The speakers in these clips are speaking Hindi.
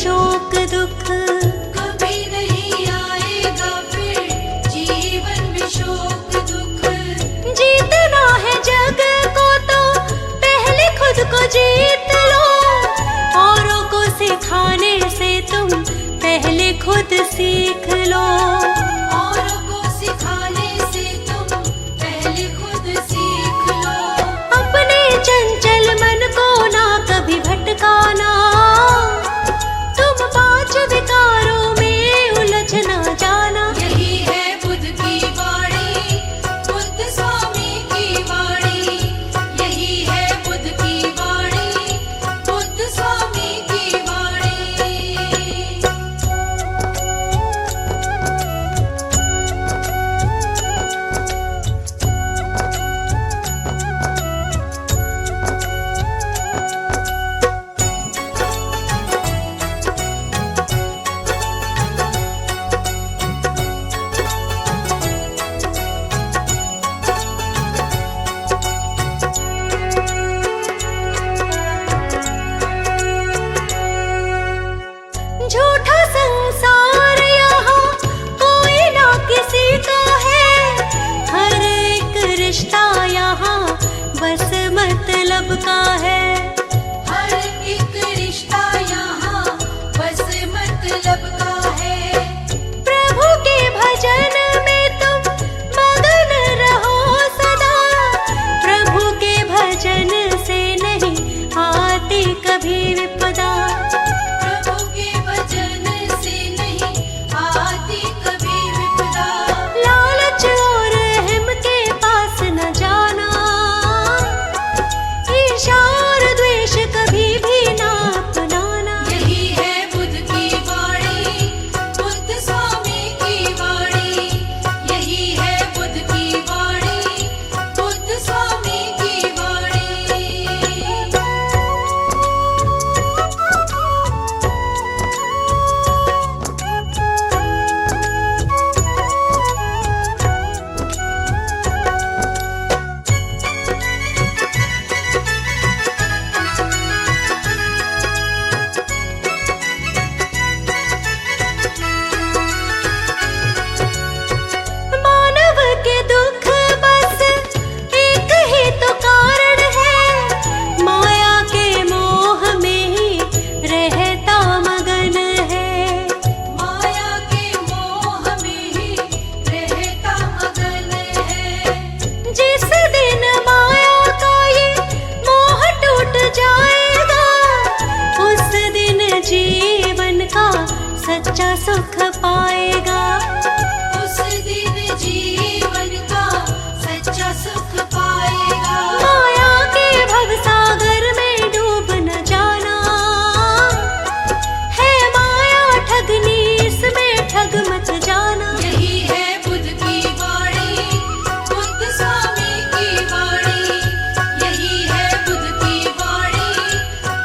शोक दुख, कभी नहीं आएगा फिर जीवन में शोक दुख। जीतना है जग को तो पहले खुद को जीत लो, औरों को सिखाने से तुम पहले खुद सीख लो। औरों को सिखाने से तुम पहले खुद सीख लो। अपने चंचल मन को ना कभी भटकाना, तुम पांच विकारों में उलझ ना जाना। यही है बुद्ध की वाणी, बुद्ध स्वामी की वाणी। यही है बुद्ध की वाणी, बुद्ध स्वामी की वाणी। झूठा संसार यहाँ कोई ना किसी का है, हर एक रिश्ता यहाँ बस मतलब का है। हर एक रिश्ता यहाँ बस मतलब का है। प्रभु के भजन में तुम मगन रहो सदा, प्रभु के भजन से नहीं आती कभी विपदा। प्रभु के भजन से नहीं आती कभी विपदा। लालच और अहम के पास न जाना, ईर्ष्या और द्वेष कभी भी ना अपनाना। यही है बुद्ध की वाणी, बुद्ध स्वामी की वाणी। यही है बुद्ध की वाणी, बुद्ध स्वामी की वाणी। मानव के दुख बस एक ही तो कारण है, माया के मोह में ही रहता मगन है। माया के मोह में ही रहता मगन है। जिस दिन माया का ये मोह टूट जाएगा, उस दिन जीवन का सच्चा सुख पाएगा। उस दिन जीवन का सच्चा सुख पाएगा। माया के भवसागर में डूब न जाना, है माया ठगनी इसमें ठग मत जाना। यही है बुद्ध की वाणी, बुद्ध स्वामी की वाणी। यही है बुद्ध की वाणी,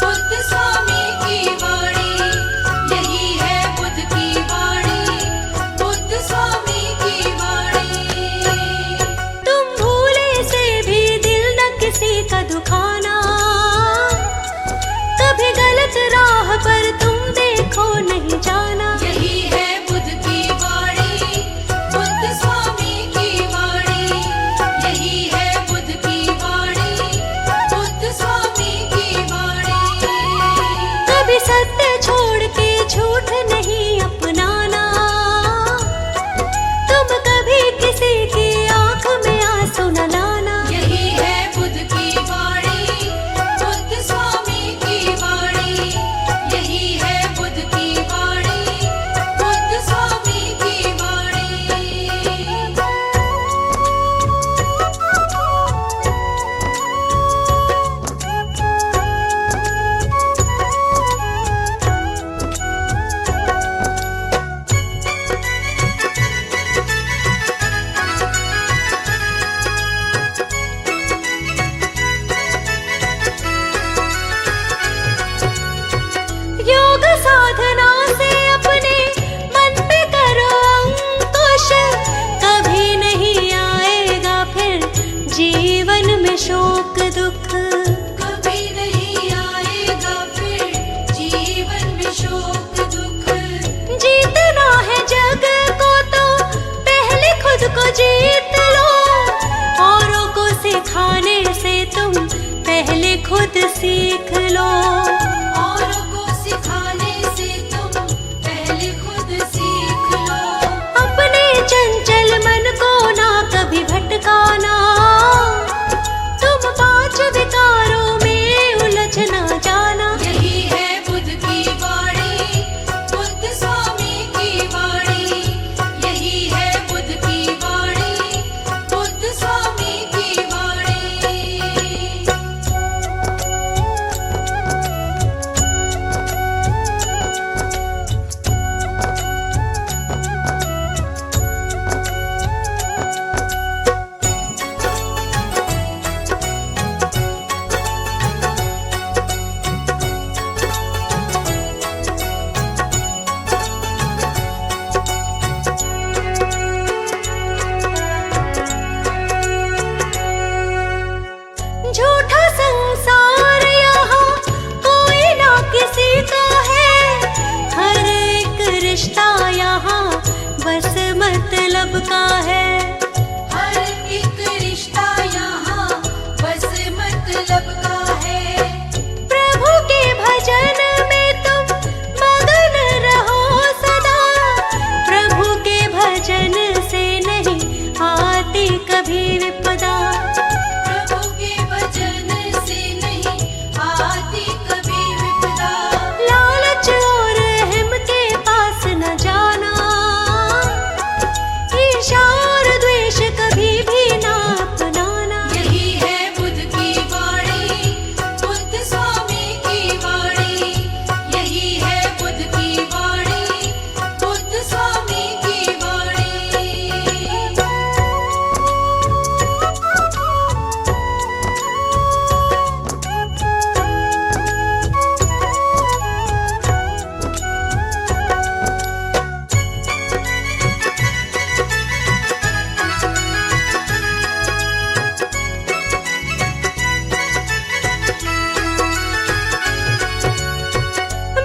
बुद्ध स्वामी की वाणी। यही है बुद्ध की वाणी, सीख लो। औरों को सिखाने से तुम पहले खुद सीख लो। अपने चंचल मन को ना कभी भटकाना, तुम पांच विकारों में उलझ ना जाना। यही है बुद्ध की वाणी, बुद्ध स्वामी की वाणी। यही है बुद्ध की वाणी, बुद्ध स्वामी की वाणी। झूठा संसार यहाँ कोई ना किसी का है, हर एक रिश्ता यहाँ बस मतलब का है। हर एक रिश्ता यहाँ बस मतलब का है। प्रभु के भजन में तुम मगन रहो सदा, प्रभु के भजन से नहीं आती कभी विपदा। प्रभु के भजन से नहीं आती कभी विपदा। लालच और अहम के पास न जाना, ईर्ष्या और द्वेष कभी भी ना अपनाना। यही है बुद्ध की वाणी, बुद्ध स्वामी की वाणी। यही है बुद्ध की वाणी, बुद्ध स्वामी की वाणी।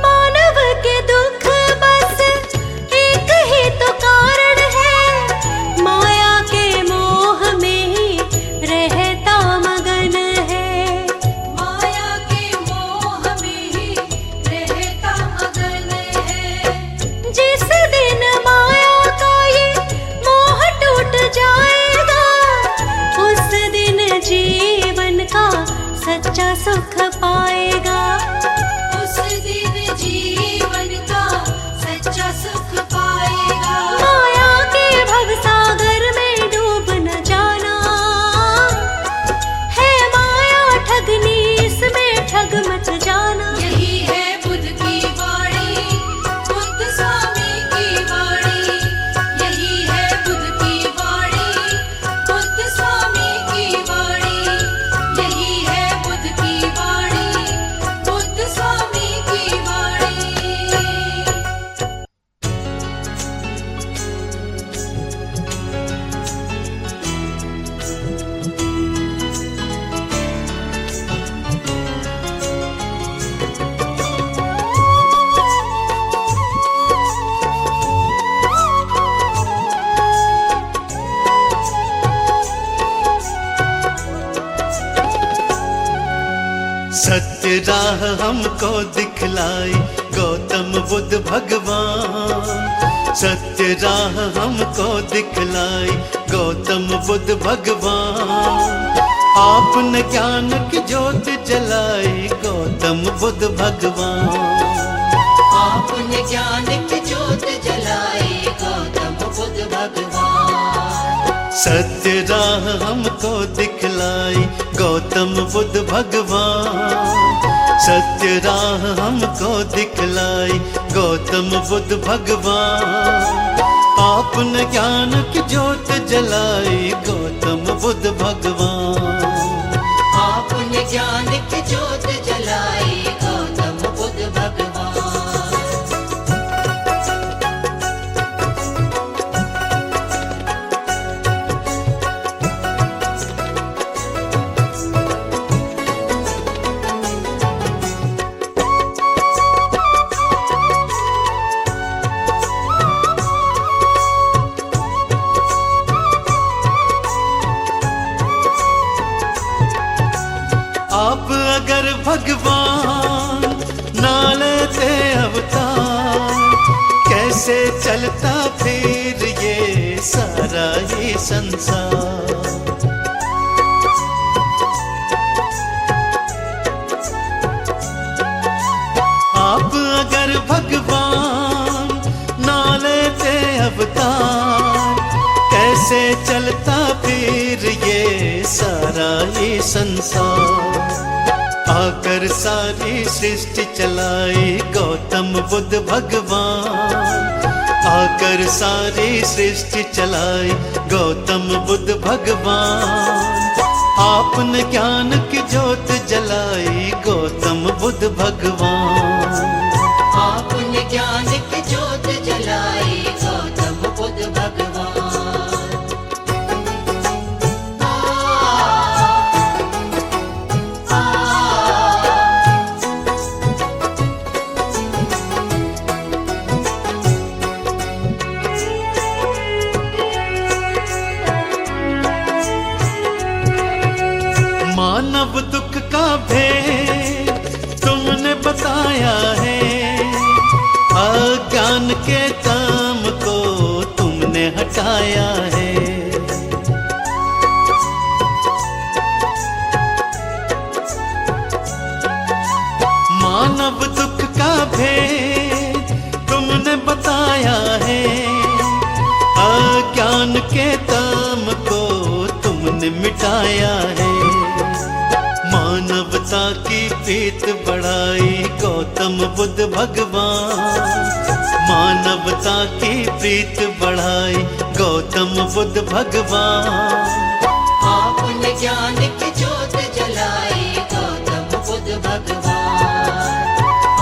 मानव के दुख बस एक ही तो कारण है, माया के मोह में ही रहता मगन है। माया के मोह में ही रहता मगन है। जिस दिन माया का ये मोह टूट जाएगा, उस दिन जीवन का सच्चा सुख पाएगा। उस दिन जीवन का सच्चा सुख पाएगा। माया के भवसागर में डूब न जाना, है माया ठगनी इसमें ठग मत जाना। यही है बुद्ध की वाणी, बुद्ध स्वामी की वाणी। यही है बुद्ध की वाणी, बुद्ध स्वामी की वाणी। यही है बुद्ध की वाणी, बुद्ध स्वामी की वाणी। सत्य राह हमको दिखलाई गौतम बुद्ध भगवान। सत्य राह हमको दिखलाई गौतम बुद्ध भगवान। आपने ज्ञान की ज्योत जलाई गौतम बुद्ध भगवान। आपने ज्ञान की ज्योत जलाई गौतम बुद्ध भगवान। सत्य राह हमको दिखलाई गौतम बुद्ध भगवान। सत्य राह हमको दिखलाई गौतम बुद्ध भगवान। आपने ज्ञान की ज्योत जलाई गौतम बुद्ध भगवान। आपने ज्ञान की ज्योत जलाई गौतम बुद्ध भगवान। कैसे चलता फिर ये सारा ये संसार। आप अगर भगवान ना लेते अवतार, कैसे चलता फिर ये सारा ये संसार। आकर सारी सृष्टि चलाई गौतम बुद्ध भगवान, आकर सारी सृष्टि चलाई गौतम बुद्ध भगवान। आपने ज्ञान की ज्योत जलाई गौतम बुद्ध भगवान। आपने ज्ञान की ज्योत जलाई गौतम बुद्ध भगवान। मानव दुख का भेद तुमने बताया है, अज्ञान के काम को तुमने हटाया है। मानव दुख का भेद तुमने बताया है, अज्ञान के काम को तुमने मिटाया है। मानवता की प्रीत बढ़ाई गौतम बुद्ध भगवान, मानवता की प्रीत बढ़ाई गौतम बुद्ध भगवान। आपने ज्ञान की ज्योत जलाई गौतम बुद्ध भगवान।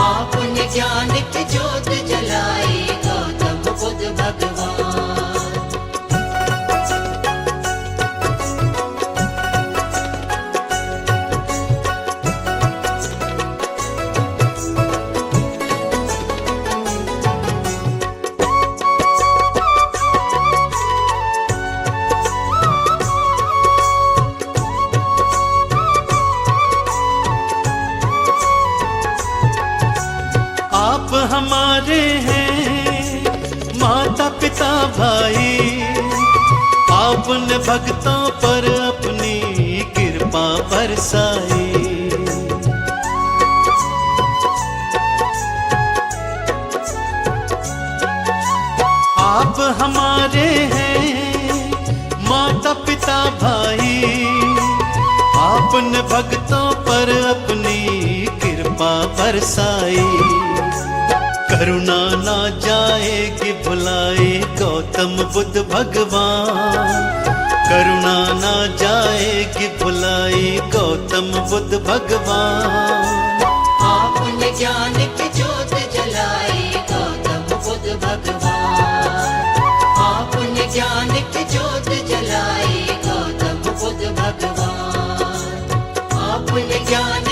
आपने ज्ञान की ज्योत जलाई गौतम बुद्ध भगवान। आप हमारे हैं माता पिता भाई, आपने भक्तों पर अपनी कृपा बरसाई। आप हमारे हैं माता पिता भाई, आपने भक्तों पर अपनी कृपा बरसाई। करुणा ना जाएगी भुलाई गौतम बुद्ध भगवान, करुणा ना जाएगी भुलाई गौतम बुद्ध भगवान। आपने ज्ञान की ज्योत जलाई गौतम बुद्ध भगवान। आपने ज्ञान की ज्योत जलाई गौतम बुद्ध भगवान। आपने ज्ञान